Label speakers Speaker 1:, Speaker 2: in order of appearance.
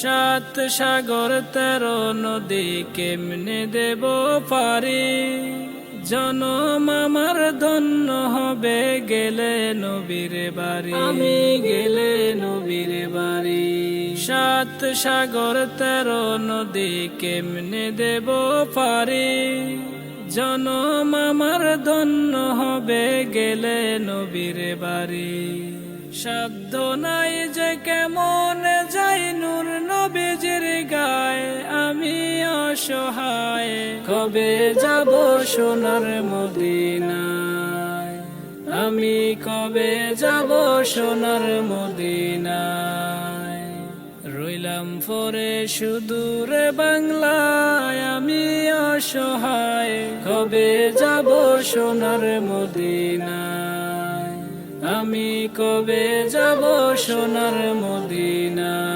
Speaker 1: সাত সাগর 13 নদী কেমনে দেব পারি, জনম আমার ধন্য হবে গেলে নবীর বাড়ি, আমি গেলে নবীর বাড়ি। সাত সাগর 13 নদী কেমনে দেব পারি, জনম আমার ধন্য হবে গেলে নবীর বাড়ি। সাধ্য নাই যে কেমন যাই নূর নবীজির গায়ে, আমি অসহায় কবে যাব সোনার মদিনায়, আমি কবে যাব সোনার মদিনায়। রইলাম পরে সুদূর বাংলায়, আমি অসহায় কবে যাব সোনার মদিনায়, আমি কবে যাব সোনার মদিনায়।